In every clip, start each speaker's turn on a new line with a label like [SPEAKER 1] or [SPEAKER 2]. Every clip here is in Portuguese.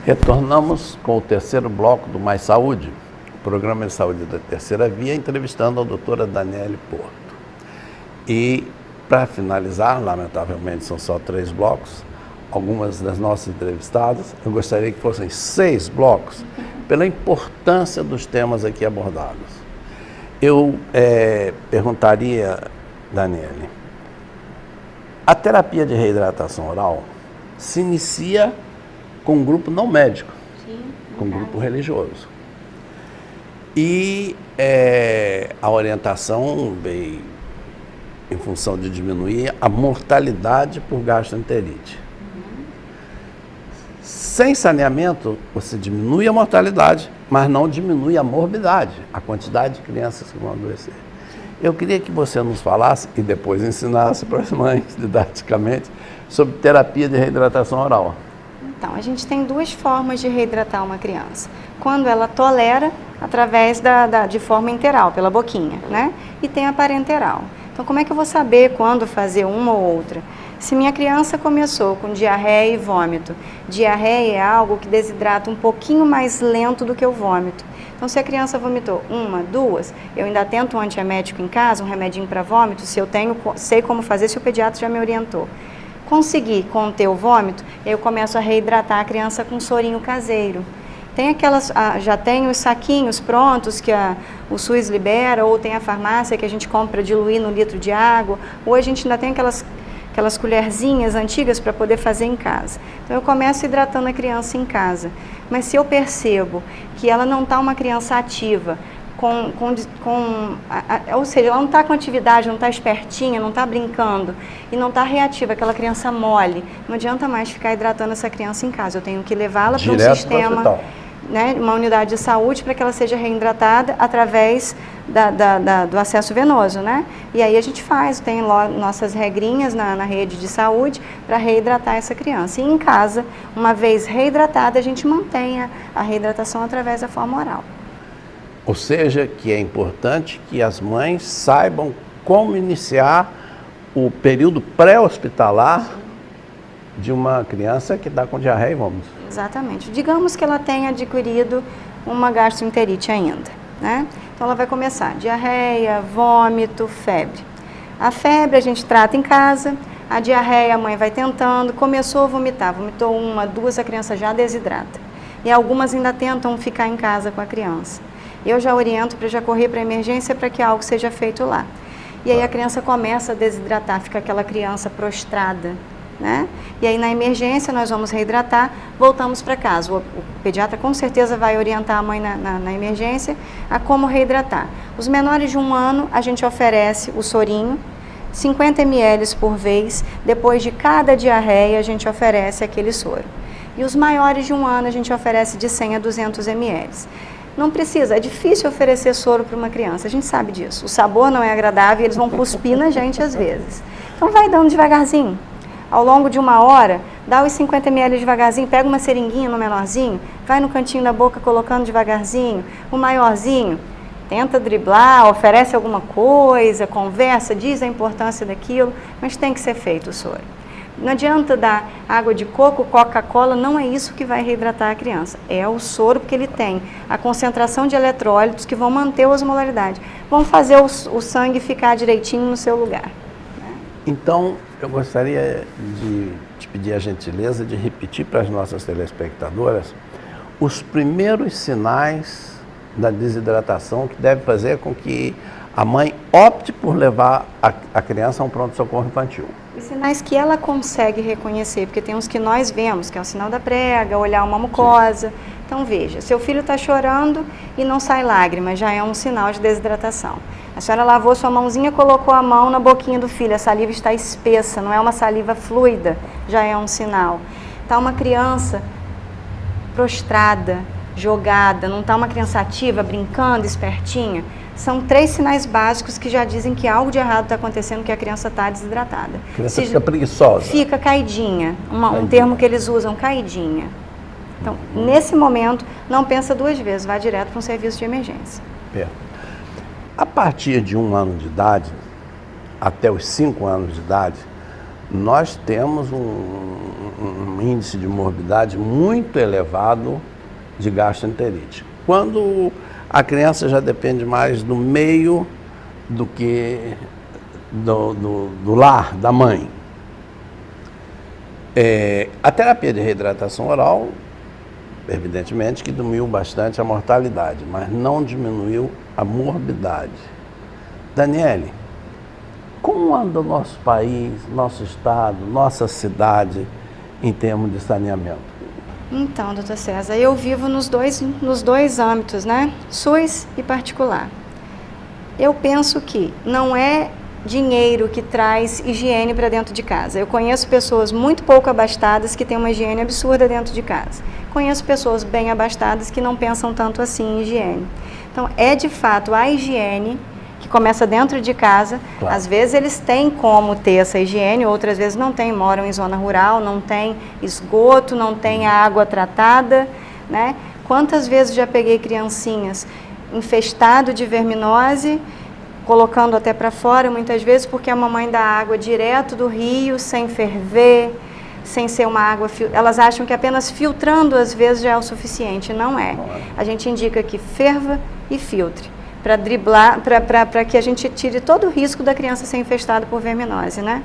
[SPEAKER 1] Retornamos com o terceiro bloco do Mais Saúde, o programa de saúde da terceira via, entrevistando a doutora Daniele Porto. E, para finalizar, lamentavelmente são só 3 blocos, algumas das nossas entrevistadas, eu gostaria que fossem 6 blocos, pela importância dos temas aqui abordados. Eu perguntaria, Daniele, a terapia de reidratação oral se inicia com um grupo não médico, sim, com um grupo religioso. E a orientação veio em função de diminuir a mortalidade por gastroenterite. Sem saneamento, você diminui a mortalidade, mas não diminui a morbidade, a quantidade de crianças que vão adoecer. Eu queria que você nos falasse e depois ensinasse para as mães, didaticamente, sobre terapia de reidratação oral.
[SPEAKER 2] Então, a gente tem 2 formas de reidratar uma criança. Quando ela tolera, através de forma interal, pela boquinha, né? E tem a parenteral. Então, como é que eu vou saber quando fazer uma ou outra? Se minha criança começou com diarreia e vômito, diarreia é algo que desidrata um pouquinho mais lento do que o vômito. Então, se a criança vomitou 1, 2, eu ainda tento um antiemético em casa, um remedinho para vômito, se eu sei como fazer, se o pediatra já me orientou. Conseguir conter o vômito, eu começo a reidratar a criança com sorinho caseiro. Tem já tem os saquinhos prontos que o SUS libera, ou tem a farmácia que a gente compra diluir no litro de água, ou a gente ainda tem aquelas colherzinhas antigas para poder fazer em casa. Então eu começo hidratando a criança em casa. Mas se eu percebo que ela não está uma criança ativa, ou seja, ela não está com atividade, não está espertinha, não está brincando e não está reativa, aquela criança mole, não adianta mais ficar hidratando essa criança em casa. Eu tenho que levá-la para um sistema, né, uma unidade de saúde para que ela seja reidratada através do acesso venoso, né? E aí a gente tem nossas regrinhas na rede de saúde para reidratar essa criança. E em casa, uma vez reidratada, a gente mantém a reidratação através da forma oral.
[SPEAKER 1] Ou seja, que é importante que as mães saibam como iniciar o período pré-hospitalar de uma criança que está com diarreia e vômitos.
[SPEAKER 2] Exatamente. Digamos que ela tenha adquirido uma gastroenterite ainda, né? Então ela vai começar diarreia, vômito, febre. A febre a gente trata em casa, a diarreia a mãe vai tentando, começou a vomitar, vomitou 1, 2, a criança já desidrata. E algumas ainda tentam ficar em casa com a criança. Eu já oriento para já correr para a emergência para que algo seja feito lá. E aí a criança começa a desidratar, fica aquela criança prostrada, né? E aí na emergência nós vamos reidratar, voltamos para casa. O pediatra com certeza vai orientar a mãe na emergência a como reidratar. Os menores de 1 ano a gente oferece o sorinho, 50 ml por vez, depois de cada diarreia a gente oferece aquele soro. E os maiores de 1 ano a gente oferece de 100 a 200 ml. Não precisa, é difícil oferecer soro para uma criança, a gente sabe disso. O sabor não é agradável e eles vão cuspir na gente às vezes. Então vai dando devagarzinho. Ao longo de 1 hora, dá os 50 ml devagarzinho, pega uma seringuinha no menorzinho, vai no cantinho da boca colocando devagarzinho. O maiorzinho, tenta driblar, oferece alguma coisa, conversa, diz a importância daquilo, mas tem que ser feito o soro. Não adianta dar água de coco, Coca-Cola, não é isso que vai reidratar a criança. É o soro, porque ele tem a concentração de eletrólitos que vão manter a osmolaridade. Vão fazer o sangue ficar direitinho no seu lugar.
[SPEAKER 1] Então, eu gostaria de te pedir a gentileza de repetir para as nossas telespectadoras os primeiros sinais da desidratação que deve fazer com que a mãe opte por levar a criança a um pronto-socorro infantil.
[SPEAKER 2] Os sinais que ela consegue reconhecer, porque tem uns que nós vemos, que é o sinal da prega, olhar uma mucosa. Sim. Então veja, seu filho está chorando e não sai lágrima, já é um sinal de desidratação. A senhora lavou sua mãozinha, colocou a mão na boquinha do filho, a saliva está espessa, não é uma saliva fluida, já é um sinal. Está uma criança prostrada, jogada, não está uma criança ativa, brincando, espertinha. São 3 sinais básicos que já dizem que algo de errado está acontecendo, que a criança está desidratada.
[SPEAKER 1] A criança fica preguiçosa.
[SPEAKER 2] Fica caidinha, um termo que eles usam, caidinha. Então, nesse momento, não pensa 2 vezes, vai direto para um serviço de emergência.
[SPEAKER 1] Perfeito. A partir de 1 ano de idade, até os 5 anos de idade, nós temos um índice de morbidade muito elevado de gastroenterite. Quando a criança já depende mais do meio do que do lar, da mãe. A terapia de reidratação oral, evidentemente que diminuiu bastante a mortalidade, mas não diminuiu a morbidade. Daniele, como anda o nosso país, nosso estado, nossa cidade em termos de saneamento?
[SPEAKER 2] Então, doutor César, eu vivo nos dois âmbitos, né? SUS e particular. Eu penso que não é dinheiro que traz higiene para dentro de casa. Eu conheço pessoas muito pouco abastadas que têm uma higiene absurda dentro de casa. Conheço pessoas bem abastadas que não pensam tanto assim em higiene. Então, é de fato a higiene que começa dentro de casa. Claro. Às vezes eles têm como ter essa higiene, outras vezes não têm, moram em zona rural, não tem esgoto, não tem água tratada, né? Quantas vezes já peguei criancinhas infestado de verminose, colocando até para fora, muitas vezes, porque a mamãe dá água direto do rio, sem ferver, sem ser uma água... Elas acham que apenas filtrando, às vezes, já é o suficiente. Não é. A gente indica que ferva e filtre, para driblar, para que a gente tire todo o risco da criança ser infestada por verminose, né?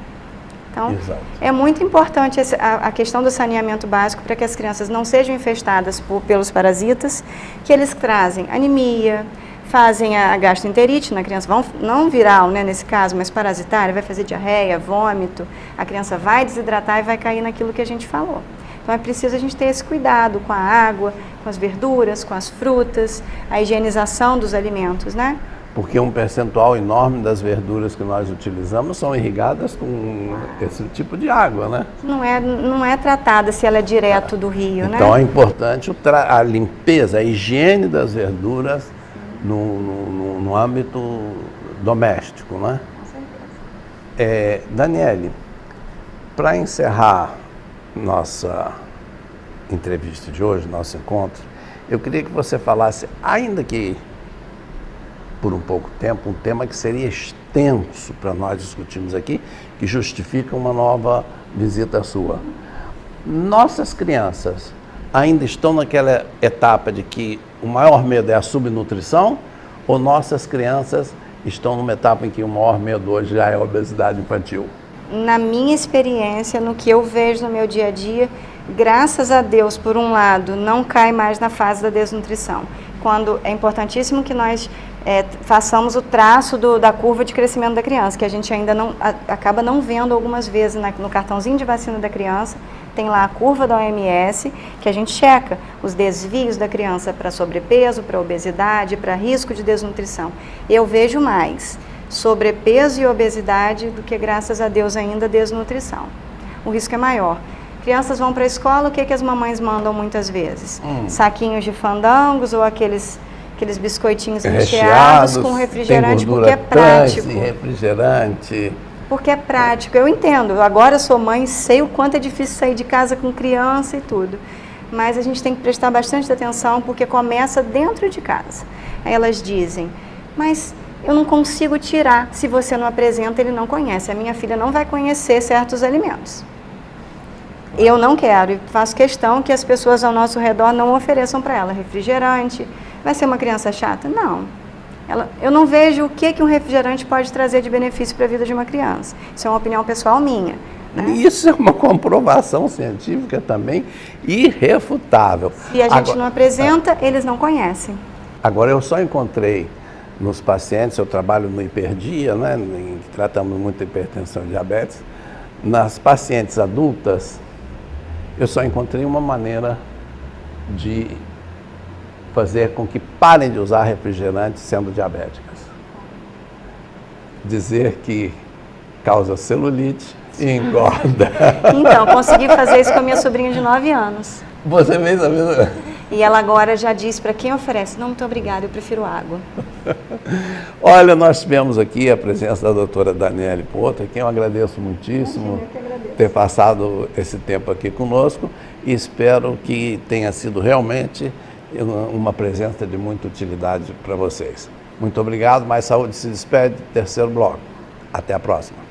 [SPEAKER 2] Então, exato. É muito importante a questão do saneamento básico para que as crianças não sejam infestadas pelos parasitas, que eles trazem anemia, fazem a gastroenterite na criança, não viral, né, nesse caso, mas parasitária, vai fazer diarreia, vômito, a criança vai desidratar e vai cair naquilo que a gente falou. Então é preciso a gente ter esse cuidado com a água, com as verduras, com as frutas, a higienização dos alimentos, né?
[SPEAKER 1] Porque um percentual enorme das verduras que nós utilizamos são irrigadas com esse tipo de água, né?
[SPEAKER 2] Não é tratada se ela é direto do rio, né?
[SPEAKER 1] Então é importante a limpeza, a higiene das verduras no âmbito doméstico, né? Com certeza. Daniele, para encerrar nossa entrevista de hoje, nosso encontro, eu queria que você falasse, ainda que por um pouco tempo, um tema que seria extenso para nós discutirmos aqui, que justifica uma nova visita sua. Nossas crianças ainda estão naquela etapa de que o maior medo é a subnutrição, ou nossas crianças estão numa etapa em que o maior medo hoje já é a obesidade infantil?
[SPEAKER 2] Na minha experiência, no que eu vejo no meu dia a dia, graças a Deus, por um lado, não cai mais na fase da desnutrição. Quando é importantíssimo que nós façamos o traço da curva de crescimento da criança, que a gente ainda acaba não vendo algumas vezes no cartãozinho de vacina da criança, tem lá a curva da OMS, que a gente checa os desvios da criança para sobrepeso, para obesidade, para risco de desnutrição. Eu vejo mais sobrepeso e obesidade do que, graças a Deus, ainda desnutrição. O risco é maior. Crianças vão para a escola, o que as mamães mandam muitas vezes? Saquinhos de fandangos ou aqueles biscoitinhos recheados com refrigerante, porque é prático.
[SPEAKER 1] Refrigerante.
[SPEAKER 2] Porque é prático, eu entendo. Agora sou mãe, sei o quanto é difícil sair de casa com criança e tudo. Mas a gente tem que prestar bastante atenção, porque começa dentro de casa. Aí elas dizem, mas eu não consigo tirar. Se você não apresenta, ele não conhece. A minha filha não vai conhecer certos alimentos. Eu não quero e faço questão que as pessoas ao nosso redor não ofereçam para ela refrigerante. Vai ser uma criança chata? Não. Eu não vejo o que um refrigerante pode trazer de benefício para a vida de uma criança. Isso é uma opinião pessoal minha. Né?
[SPEAKER 1] Isso é uma comprovação científica também irrefutável.
[SPEAKER 2] Se a gente não apresenta, eles não conhecem.
[SPEAKER 1] Agora, eu só encontrei nos pacientes, eu trabalho no hiperdia, né, tratamos muito hipertensão e diabetes, nas pacientes adultas, eu só encontrei uma maneira de fazer com que parem de usar refrigerante sendo diabéticas. Dizer que causa celulite e engorda.
[SPEAKER 2] Então, consegui fazer isso com a minha sobrinha de 9 anos.
[SPEAKER 1] Você fez a mesma?
[SPEAKER 2] E ela agora já diz para quem oferece, não, muito obrigada, eu prefiro água.
[SPEAKER 1] Olha, nós tivemos aqui a presença da doutora Daniele Porto, a quem eu agradeço muitíssimo ter passado esse tempo aqui conosco e espero que tenha sido realmente uma presença de muita utilidade para vocês. Muito obrigado, Mais Saúde se despede, terceiro bloco. Até a próxima.